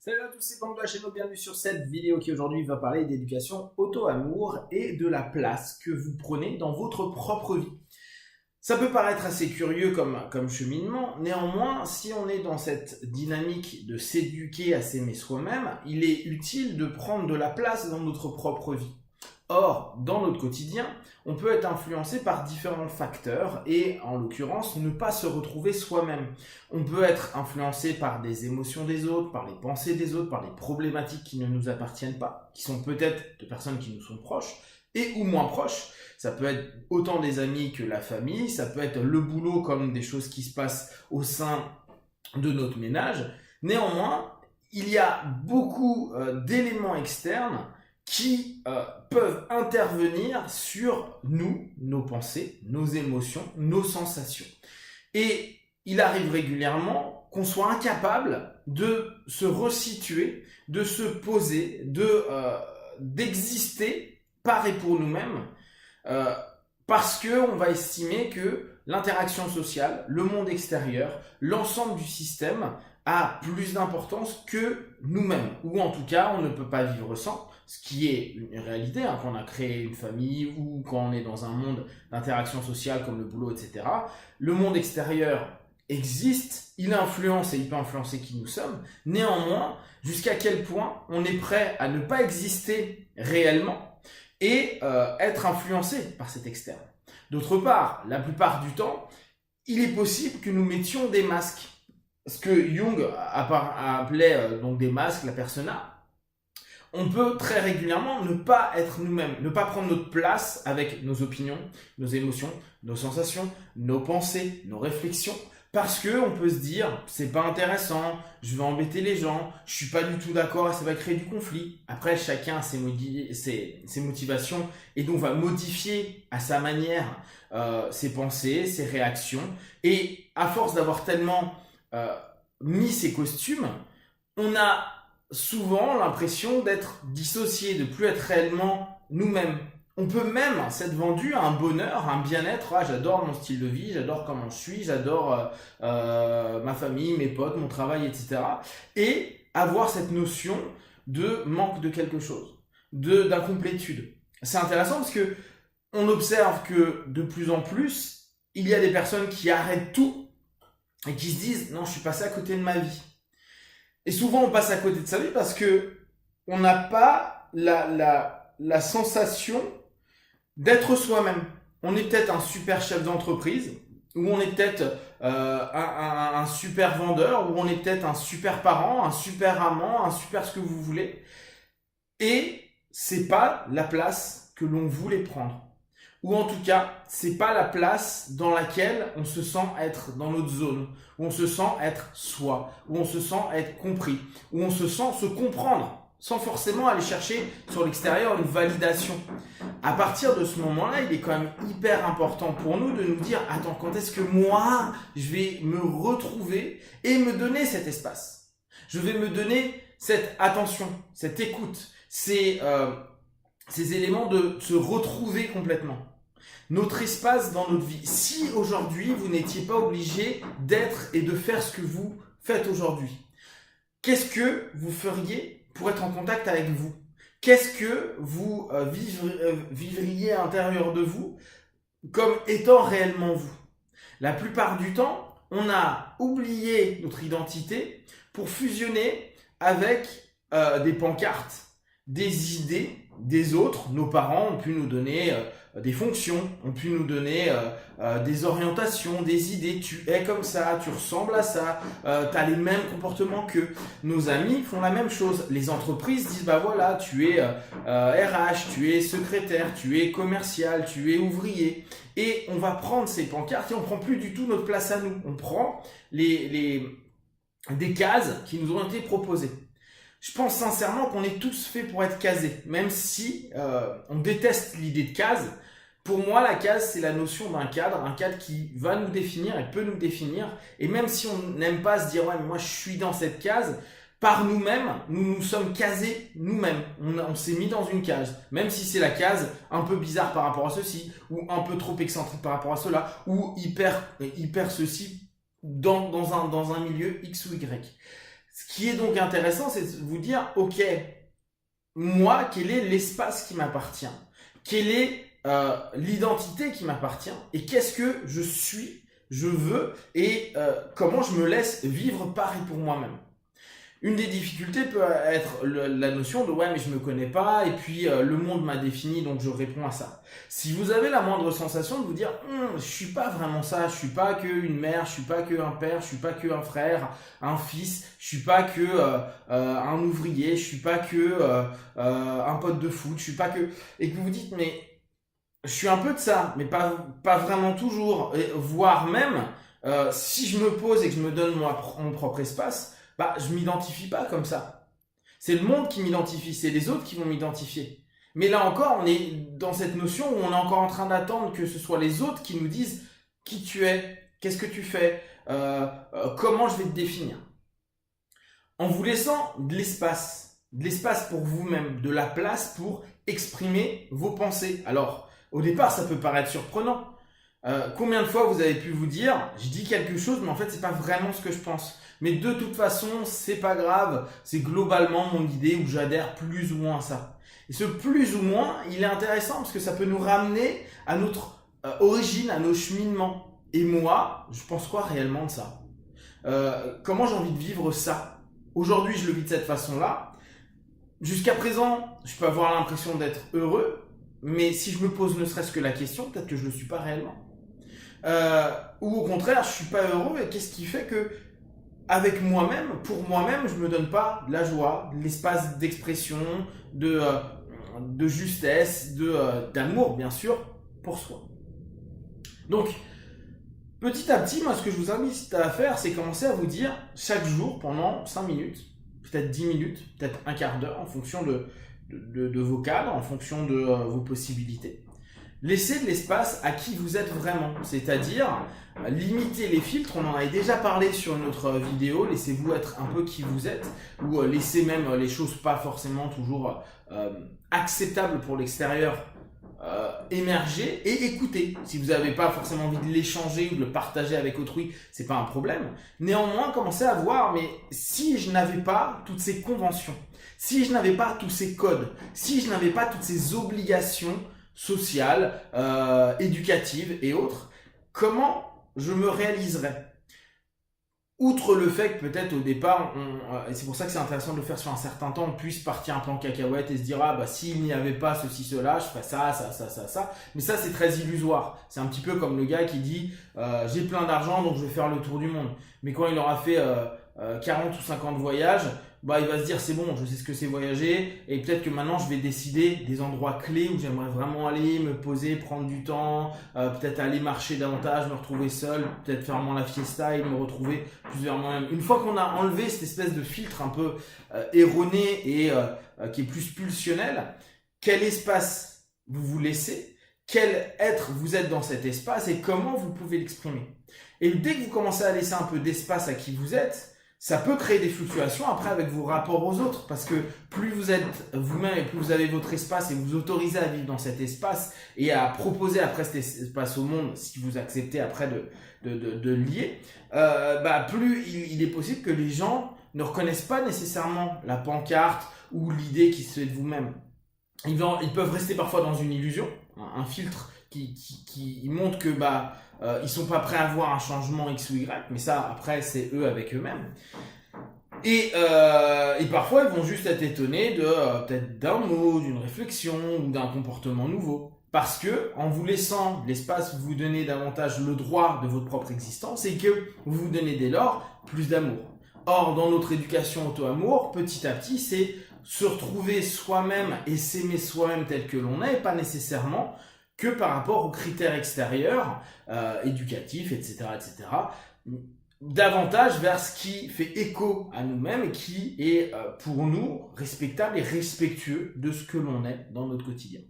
Salut à tous, c'est Pangloa chez nous, bienvenue sur cette vidéo qui aujourd'hui va parler d'éducation auto-amour et de la place que vous prenez dans votre propre vie. Ça peut paraître assez curieux comme cheminement, néanmoins, si on est dans cette dynamique de s'éduquer à s'aimer soi-même, il est utile de prendre de la place dans notre propre vie. Or, dans notre quotidien, on peut être influencé par différents facteurs et, en l'occurrence, ne pas se retrouver soi-même. On peut être influencé par des émotions des autres, par les pensées des autres, par les problématiques qui ne nous appartiennent pas, qui sont peut-être de personnes qui nous sont proches et ou moins proches. Ça peut être autant des amis que la famille, ça peut être le boulot comme des choses qui se passent au sein de notre ménage. Néanmoins, il y a beaucoup d'éléments externes qui peuvent intervenir sur nous, nos pensées, nos émotions, nos sensations. Et il arrive régulièrement qu'on soit incapable de se resituer, de se poser, d'exister par et pour nous-mêmes, parce qu'on va estimer que l'interaction sociale, le monde extérieur, l'ensemble du système a plus d'importance que nous-mêmes, ou en tout cas on ne peut pas vivre sans. Ce qui est une réalité, quand on a créé une famille ou quand on est dans un monde d'interaction sociale comme le boulot, etc. Le monde extérieur existe, il influence et il peut influencer qui nous sommes. Néanmoins, jusqu'à quel point on est prêt à ne pas exister réellement et être influencé par cet externe. D'autre part, la plupart du temps, il est possible que nous mettions des masques. Ce que Jung appelait donc des masques, la persona. On peut très régulièrement ne pas être nous-mêmes, ne pas prendre notre place avec nos opinions, nos émotions, nos sensations, nos pensées, nos réflexions, parce que on peut se dire c'est pas intéressant, je vais embêter les gens, je suis pas du tout d'accord et ça va créer du conflit. Après chacun a ses motivations et donc va modifier à sa manière ses pensées, ses réactions, et à force d'avoir tellement mis ses costumes, on a souvent l'impression d'être dissocié, de plus être réellement nous-mêmes. On peut même s'être vendu à un bonheur, à un bien-être. Ah, j'adore mon style de vie, j'adore comment je suis, j'adore ma famille, mes potes, mon travail, etc. Et avoir cette notion de manque de quelque chose, d'incomplétude. C'est intéressant parce que on observe que de plus en plus, il y a des personnes qui arrêtent tout et qui se disent non, je suis passé à côté de ma vie. Et souvent, on passe à côté de sa vie parce que on n'a pas la sensation d'être soi-même. On est peut-être un super chef d'entreprise, ou on est peut-être un super vendeur, ou on est peut-être un super parent, un super amant, un super ce que vous voulez. Et c'est pas la place que l'on voulait prendre. Ou en tout cas, c'est pas la place dans laquelle on se sent être dans notre zone, où on se sent être soi, où on se sent être compris, où on se sent se comprendre, sans forcément aller chercher sur l'extérieur une validation. À partir de ce moment-là, il est quand même hyper important pour nous de nous dire, attends, quand est-ce que moi, je vais me retrouver et me donner cet espace? Je vais me donner cette attention, cette écoute, ces éléments de se retrouver complètement. Notre espace dans notre vie. Si aujourd'hui, vous n'étiez pas obligé d'être et de faire ce que vous faites aujourd'hui, qu'est-ce que vous feriez pour être en contact avec vous? Qu'est-ce que vous vivriez à l'intérieur de vous comme étant réellement vous? La plupart du temps, on a oublié notre identité pour fusionner avec des pancartes, des idées des autres. Nos parents ont pu nous donner des fonctions, ont pu nous donner des orientations, des idées. Tu es comme ça, tu ressembles à ça, tu as les mêmes comportements qu'eux. Nos amis font la même chose. Les entreprises disent bah voilà, tu es RH, tu es secrétaire, tu es commercial, tu es ouvrier. Et on va prendre ces pancartes et on prend plus du tout notre place à nous. On prend des cases qui nous ont été proposées. Je pense sincèrement qu'on est tous faits pour être casés, même si on déteste l'idée de case. Pour moi, la case, c'est la notion d'un cadre, un cadre qui va nous définir et peut nous définir. Et même si on n'aime pas se dire ouais, mais moi je suis dans cette case, par nous-mêmes, nous nous sommes casés nous-mêmes. On s'est mis dans une case, même si c'est la case un peu bizarre par rapport à ceci, ou un peu trop excentrique par rapport à cela, ou hyper ceci dans un milieu X ou Y. Ce qui est donc intéressant, c'est de vous dire, ok, moi, quel est l'espace qui m'appartient? Quelle est l'identité qui m'appartient? Et qu'est-ce que je suis, je veux, et comment je me laisse vivre par et pour moi-même? Une des difficultés peut être la notion de ouais mais je me connais pas et puis le monde m'a défini donc je réponds à ça. Si vous avez la moindre sensation de vous dire je suis pas vraiment ça, je suis pas que une mère, je suis pas que un père, je suis pas que un frère, un fils, je suis pas que un ouvrier, je suis pas que un pote de foot, je suis pas que et que vous vous dites mais je suis un peu de ça mais pas vraiment toujours et, voire même si je me pose et que je me donne mon propre espace bah, je m'identifie pas comme ça. C'est le monde qui m'identifie, c'est les autres qui vont m'identifier. Mais là encore, on est dans cette notion où on est encore en train d'attendre que ce soit les autres qui nous disent qui tu es, qu'est-ce que tu fais, comment je vais te définir. En vous laissant de l'espace pour vous-même, de la place pour exprimer vos pensées. Alors, au départ, ça peut paraître surprenant. Combien de fois vous avez pu vous dire, je dis quelque chose, mais en fait, c'est pas vraiment ce que je pense. Mais de toute façon, c'est pas grave, c'est globalement mon idée où j'adhère plus ou moins à ça. Et ce plus ou moins, il est intéressant parce que ça peut nous ramener à notre origine, à nos cheminements. Et moi, je pense quoi réellement de ça? Comment j'ai envie de vivre ça? Aujourd'hui, je le vis de cette façon-là. Jusqu'à présent, je peux avoir l'impression d'être heureux, mais si je me pose ne serait-ce que la question, peut-être que je le suis pas réellement. Ou au contraire, je suis pas heureux et qu'est-ce qui fait que avec moi-même, pour moi-même, je me donne pas de la joie, de l'espace d'expression, de justesse, d'amour, bien sûr, pour soi. Donc, petit à petit, moi, ce que je vous invite à faire, c'est commencer à vous dire, chaque jour, pendant 5 minutes, peut-être 10 minutes, peut-être un quart d'heure, en fonction de vos cadres, en fonction de vos possibilités. Laissez de l'espace à qui vous êtes vraiment, c'est-à-dire limiter les filtres, on en avait déjà parlé sur une autre vidéo, laissez-vous être un peu qui vous êtes, ou laissez même les choses pas forcément toujours acceptables pour l'extérieur émerger et écouter. Si vous n'avez pas forcément envie de l'échanger ou de le partager avec autrui, c'est pas un problème. Néanmoins, commencez à voir, mais si je n'avais pas toutes ces conventions, si je n'avais pas tous ces codes, si je n'avais pas toutes ces obligations sociales, éducatives et autres, comment je me réaliserais? Outre le fait que peut-être au départ, et c'est pour ça que c'est intéressant de le faire sur un certain temps, on puisse partir un peu en cacahuète et se dire ah bah s'il n'y avait pas ceci, cela, je ferais ça. Mais ça c'est très illusoire. C'est un petit peu comme le gars qui dit j'ai plein d'argent donc je vais faire le tour du monde. Mais quand il aura fait 40 ou 50 voyages, bah il va se dire c'est bon, je sais ce que c'est voyager et peut-être que maintenant je vais décider des endroits clés où j'aimerais vraiment aller, me poser, prendre du temps, peut-être aller marcher davantage, me retrouver seul, peut-être faire moins la fiesta et me retrouver plus vers moi-même. Une fois qu'on a enlevé cette espèce de filtre un peu erroné et qui est plus pulsionnel, quel espace vous vous laissez, quel être vous êtes dans cet espace et comment vous pouvez l'exprimer. Et dès que vous commencez à laisser un peu d'espace à qui vous êtes, ça peut créer des fluctuations après avec vos rapports aux autres parce que plus vous êtes vous-même et plus vous avez votre espace et vous autorisez à vivre dans cet espace et à proposer après cet espace au monde si vous acceptez après de lier, bah plus il est possible que les gens ne reconnaissent pas nécessairement la pancarte ou l'idée qui se fait de vous-même. Ils peuvent rester parfois dans une illusion, un filtre qui montre que bah ils sont pas prêts à voir un changement X ou Y, mais ça après c'est eux avec eux-mêmes. Et parfois ils vont juste être étonnés de peut-être d'un mot, d'une réflexion ou d'un comportement nouveau. Parce que en vous laissant l'espace, vous donnez davantage le droit de votre propre existence et que vous vous donnez dès lors plus d'amour. Or, dans notre éducation auto-amour, petit à petit, c'est se retrouver soi-même et s'aimer soi-même tel que l'on est, et pas nécessairement que par rapport aux critères extérieurs, éducatifs, etc., davantage vers ce qui fait écho à nous-mêmes et qui est pour nous respectable et respectueux de ce que l'on est dans notre quotidien.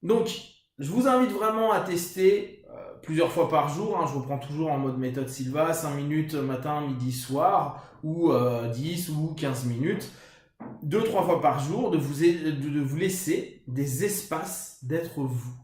Donc, je vous invite vraiment à tester plusieurs fois par jour, je reprends toujours en mode méthode Silva, 5 minutes matin, midi, soir, ou 10 ou 15 minutes, 2-3 fois par jour, de vous laisser des espaces d'être vous,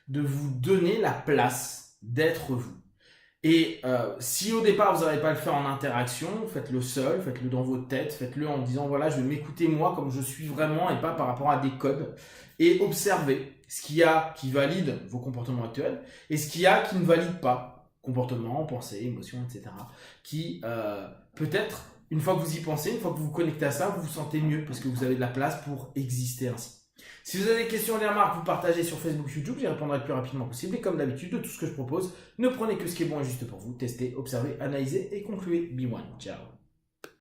de vous donner la place d'être vous. Et si au départ vous n'arrivez pas à le faire en interaction, faites-le seul, faites-le dans votre tête, faites-le en disant voilà, je vais m'écouter moi comme je suis vraiment et pas par rapport à des codes. Et observez ce qu'il y a qui valide vos comportements actuels et ce qu'il y a qui ne valide pas. Comportement, pensée, émotion, etc. Qui peut-être, une fois que vous y pensez, une fois que vous vous connectez à ça, vous vous sentez mieux parce que vous avez de la place pour exister ainsi. Si vous avez des questions, des remarques, vous partagez sur Facebook, YouTube, j'y répondrai le plus rapidement possible. Et comme d'habitude, de tout ce que je propose, ne prenez que ce qui est bon et juste pour vous. Testez, observez, analysez et concluez. Be one. Ciao.